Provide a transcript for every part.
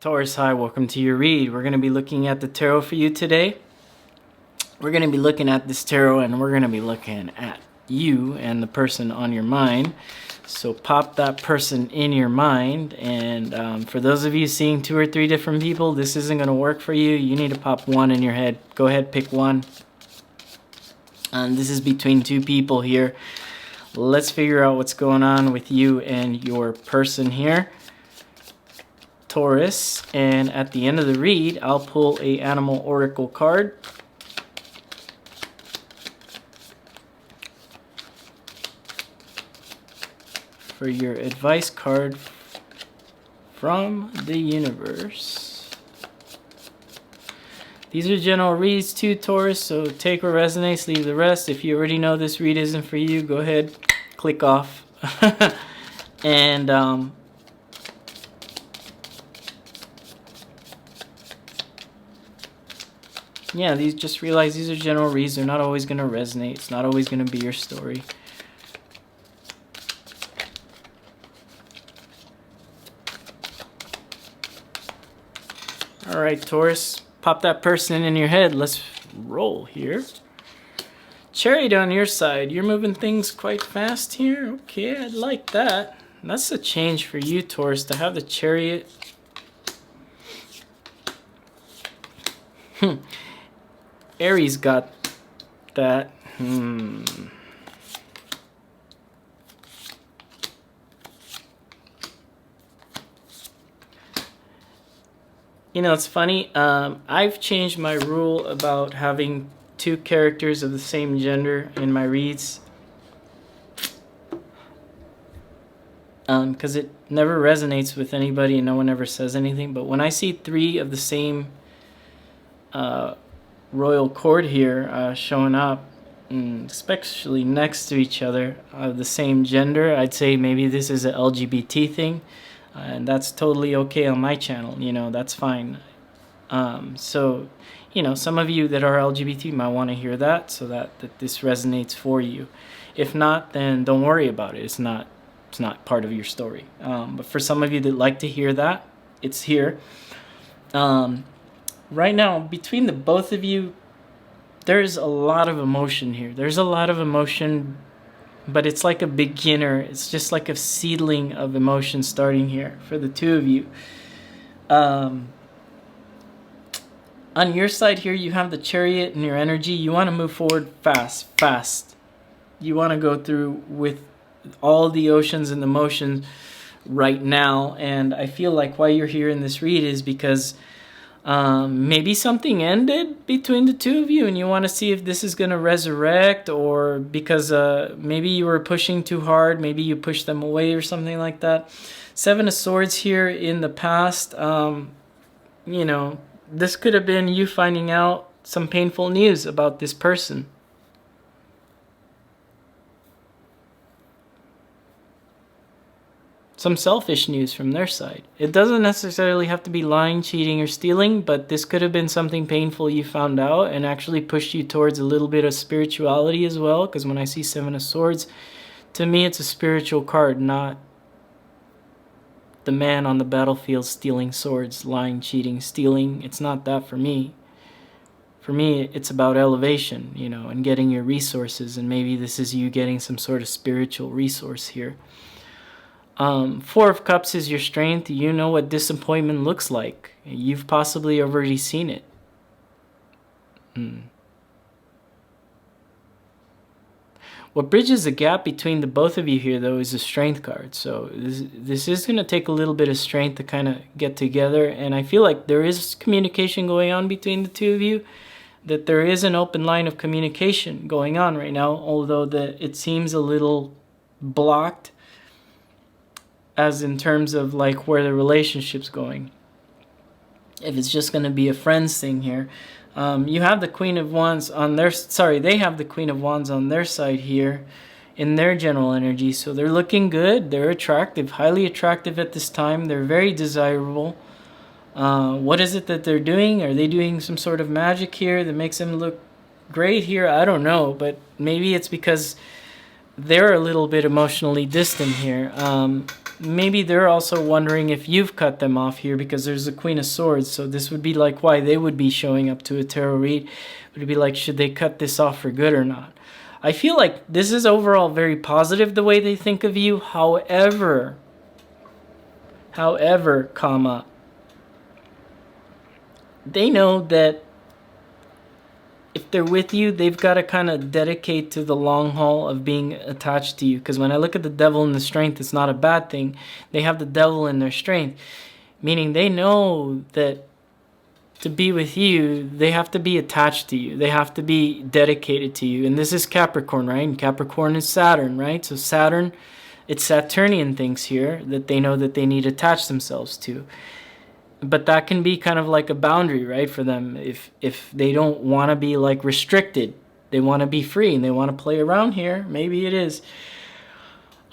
Taurus, hi, welcome to your read. We're going to be looking at the tarot for you today. We're going to be looking at this tarot and we're going to be looking at you and the person on your mind. So pop that person in your mind, and for those of you seeing 2 or 3 different people, this isn't going to work for you. You need to pop one in your head. Go ahead, pick one. And this is between 2 people here. Let's figure out what's going on with you and your person here, Taurus. And at the end of the read, I'll pull a animal oracle card. For your advice card from the universe. These are general reads too, Taurus, so take what resonates, leave the rest. If you already know this read isn't for you, go ahead, click off. And yeah, just realize these are general reads. They're not always going to resonate. It's not always going to be your story. All right, Taurus, pop that person in your head. Let's roll here. Chariot on your side. You're moving things quite fast here. Okay, I like that. That's a change for you, Taurus, to have the Chariot. Aries got that. You know, it's funny. I've changed my rule about having 2 characters of the same gender in my reads. Because it never resonates with anybody and no one ever says anything. But when I see 3 of the same royal cord here showing up, especially next to each other, of the same gender, I'd say maybe this is an LGBT thing. And that's totally okay on my channel, you know, that's fine. So, you know, some of you that are LGBT might want to hear that, so that this resonates for you. If not, then don't worry about it. It's not part of your story. But for some of you that like to hear that, it's here. Right now, between the both of you, there's a lot of emotion here. There's a lot of emotion, but it's like a beginner. It's just like a seedling of emotion starting here for the 2 of you. On your side here, you have the Chariot and your energy. You want to move forward fast. You want to go through with all the oceans and emotions right now. And I feel like why you're here in this read is because maybe something ended between the 2 of you and you want to see if this is going to resurrect, or because maybe you were pushing too hard, maybe you pushed them away or something like that. 7 of Swords here in the past, you know, this could have been you finding out some painful news about this person. Some selfish news from their side. It doesn't necessarily have to be lying, cheating, or stealing, but this could have been something painful you found out and actually pushed you towards a little bit of spirituality as well, because when I see 7 of Swords, to me it's a spiritual card, not the man on the battlefield stealing swords, lying, cheating, stealing. It's not that for me. For me, it's about elevation, you know, and getting your resources, and maybe this is you getting some sort of spiritual resource here. 4 of Cups is your strength. You know what disappointment looks like. You've possibly already seen it. What bridges the gap between the both of you here, though, is the Strength card. So this is going to take a little bit of strength to kind of get together. And I feel like there is communication going on between the 2 of you, that there is an open line of communication going on right now, although it seems a little blocked, as in terms of like where the relationship's going. If it's just going to be a friends thing here. You have the Queen of Wands on their... Sorry, they have the Queen of Wands on their side here in their general energy. So they're looking good. They're attractive, highly attractive at this time. They're very desirable. What is it that they're doing? Are they doing some sort of magic here that makes them look great here? I don't know, but maybe it's because they're a little bit emotionally distant here. maybe they're also wondering if you've cut them off here, because there's the Queen of Swords. So this would be like why they would be showing up to a tarot read. It would be like, should they cut this off for good or not? I feel like this is overall very positive the way they think of you. However, comma, they know that if they're with you, they've got to kind of dedicate to the long haul of being attached to you. Because when I look at the devil and the strength, it's not a bad thing. They have the devil in their strength, meaning they know that to be with you, they have to be attached to you. They have to be dedicated to you. And this is Capricorn, right? And Capricorn is Saturn, right? So Saturn, it's Saturnian things here that they know that they need to attach themselves to. But that can be kind of like a boundary, right, for them. If they don't want to be like restricted, they want to be free and they want to play around here. Maybe it is.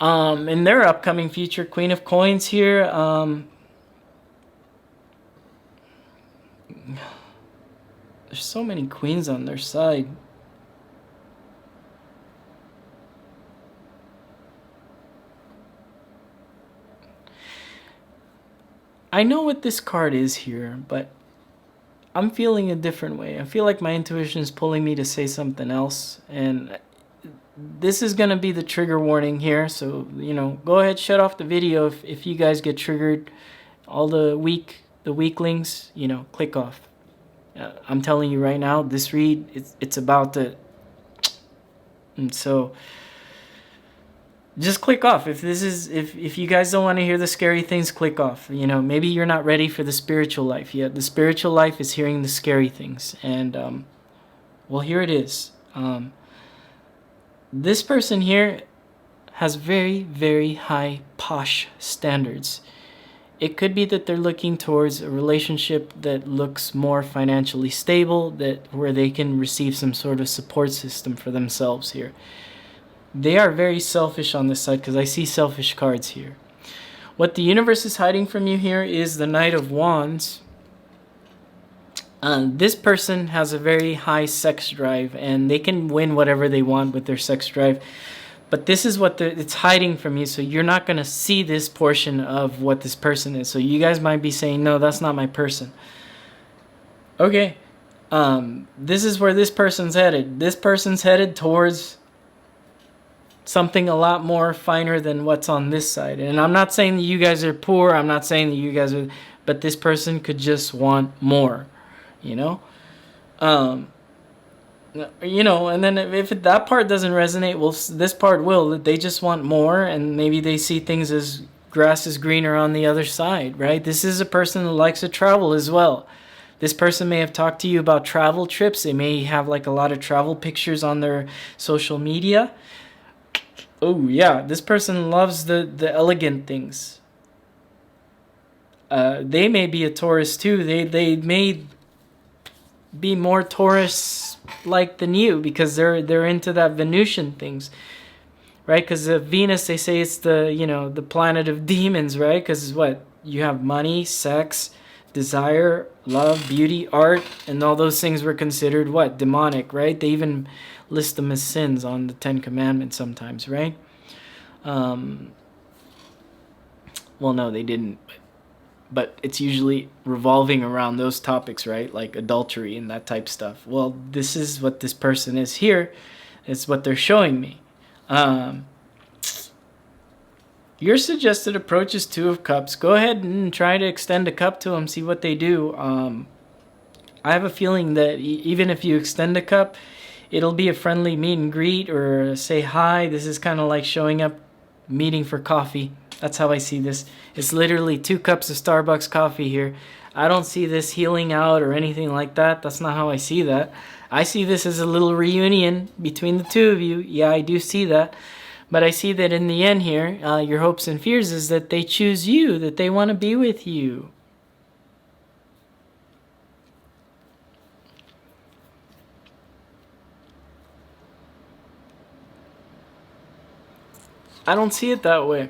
In their upcoming future, Queen of Coins here. There's so many queens on their side. I know what this card is here, but I'm feeling a different way. I feel like my intuition is pulling me to say something else, and this is going to be the trigger warning here. So, you know, go ahead, shut off the video if you guys get triggered. All the weaklings, you know, click off. I'm telling you right now, this read, it's about to, and so just click off. If you guys don't want to hear the scary things, click off. You know, maybe you're not ready for the spiritual life yet. The spiritual life is hearing the scary things. And, well, here it is. This person here has very, very high posh standards. It could be that they're looking towards a relationship that looks more financially stable, where they can receive some sort of support system for themselves here. They are very selfish on this side because I see selfish cards here. What the universe is hiding from you here is the Knight of Wands. This person has a very high sex drive, and they can win whatever they want with their sex drive. But this is what it's hiding from you, so you're not going to see this portion of what this person is. So you guys might be saying, no, that's not my person. Okay. This is where this person's headed. This person's headed towards something a lot more finer than what's on this side. And I'm not saying that you guys are poor. I'm not saying that you guys are, but this person could just want more, you know? You know, and then if that part doesn't resonate, well, this part will. They just want more, and maybe they see things as grass is greener on the other side, right? This is a person that likes to travel as well. This person may have talked to you about travel trips. They may have like a lot of travel pictures on their social media. Oh, yeah, this person loves the elegant things. They may be a Taurus too. They may be more Taurus-like than you because they're into that Venusian things, right? Because Venus, they say it's the planet of demons, right? Because what? You have money, sex, desire, love, beauty, art, and all those things were considered what? Demonic, right? They even list them as sins on the Ten Commandments sometimes, right? Well, no, they didn't. But it's usually revolving around those topics, right? Like adultery and that type stuff. Well, this is what this person is here. It's what they're showing me. Your suggested approach is Two of Cups. Go ahead and try to extend a cup to them, see what they do. I have a feeling that even if you extend a cup, it'll be a friendly meet and greet or say hi. This is kind of like showing up, meeting for coffee. That's how I see this. It's literally 2 cups of Starbucks coffee here. I don't see this healing out or anything like that. That's not how I see that. I see this as a little reunion between the two of you. Yeah, I do see that. But I see that in the end here, your hopes and fears is that they choose you, that they want to be with you. I don't see it that way.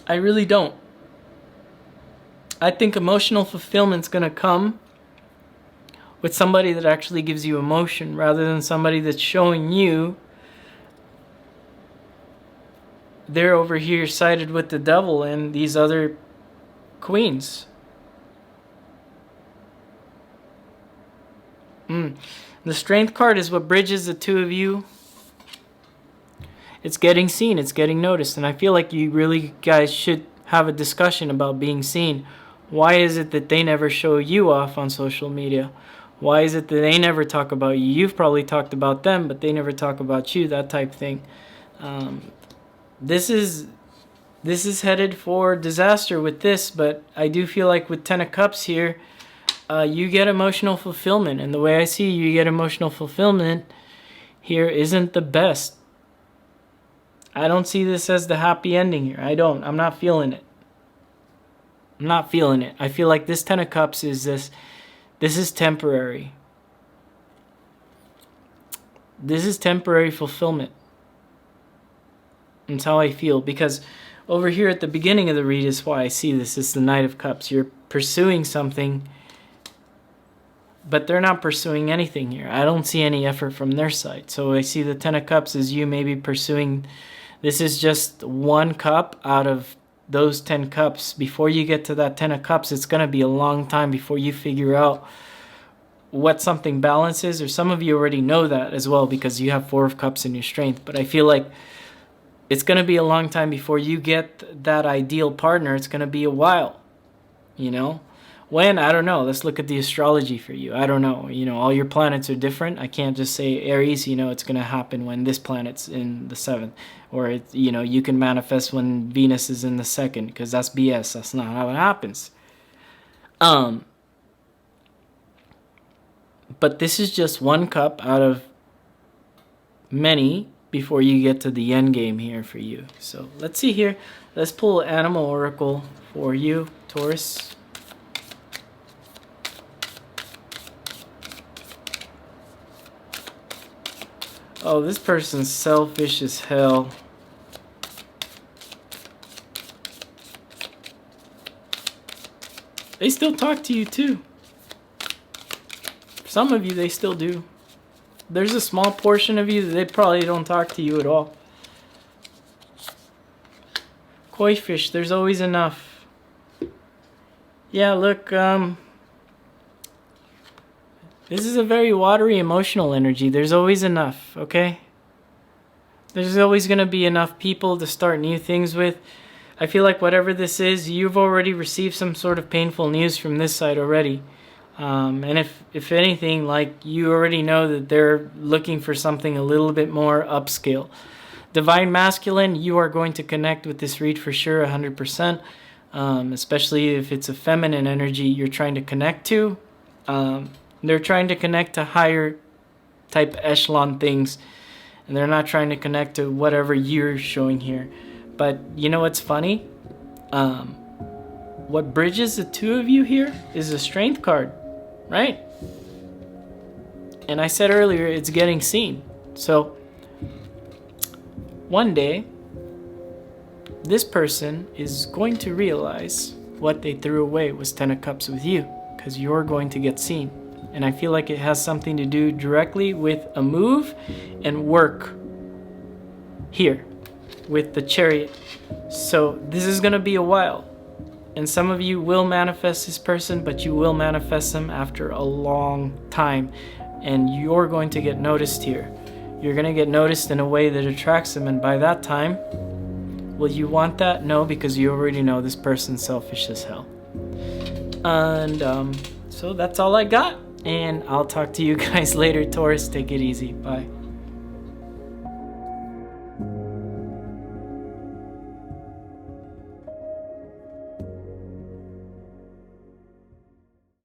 I really don't. I think emotional fulfillment's going to come with somebody that actually gives you emotion rather than somebody that's showing you they're over here sided with the devil and these other queens. The Strength card is what bridges the two of you. It's getting seen, it's getting noticed, and I feel like you really guys should have a discussion about being seen. Why is it that they never show you off on social media? Why is it that they never talk about you? You've probably talked about them, but they never talk about you, that type thing. This is headed for disaster with this, but I do feel like with 10 of Cups here, you get emotional fulfillment, and the way I see you get emotional fulfillment here isn't the best. I don't see this as the happy ending here. I'm not feeling it. I'm not feeling it. I feel like this 10 of Cups is this is temporary. This is temporary fulfillment. That's how I feel, because over here at the beginning of the read is why I see this. It's the Knight of Cups. You're pursuing something, but they're not pursuing anything here. I don't see any effort from their side. So I see the 10 of Cups as you maybe pursuing. This is just one cup out of those 10 cups. Before you get to that 10 of Cups, it's going to be a long time before you figure out what something balances. Or some of you already know that as well because you have 4 of Cups in your Strength. But I feel like it's going to be a long time before you get that ideal partner. It's going to be a while, you know? When? I don't know. Let's look at the astrology for you. I don't know. You know, all your planets are different. I can't just say Aries, you know, it's going to happen when this planet's in the 7th. Or, you know, you can manifest when Venus is in the 2nd, because that's BS. That's not how it happens. But this is just one cup out of many before you get to the end game here for you. So let's see here. Let's pull Animal Oracle for you, Taurus. Oh, this person's selfish as hell. They still talk to you too. For some of you, they still do. There's a small portion of you that they probably don't talk to you at all. Koi fish, there's always enough. Yeah, look, this is a very watery emotional energy. There's always enough, okay? There's always going to be enough people to start new things with. I feel like whatever this is, you've already received some sort of painful news from this side already. And if anything, like, you already know that they're looking for something a little bit more upscale. Divine Masculine, you are going to connect with this read for sure, 100%. Especially if it's a feminine energy you're trying to connect to. They're trying to connect to higher type echelon things, and they're not trying to connect to whatever you're showing here. But you know what's funny? What bridges the two of you here is a Strength card, right? And I said earlier, it's getting seen. So one day, this person is going to realize what they threw away was 10 of Cups with you, because you're going to get seen. And I feel like it has something to do directly with a move and work here with the Chariot. So this is going to be a while. And some of you will manifest this person, but you will manifest them after a long time. And you're going to get noticed here. You're going to get noticed in a way that attracts them. And by that time, will you want that? No, because you already know this person's selfish as hell. And so that's all I got. And I'll talk to you guys later. Taurus, take it easy. Bye.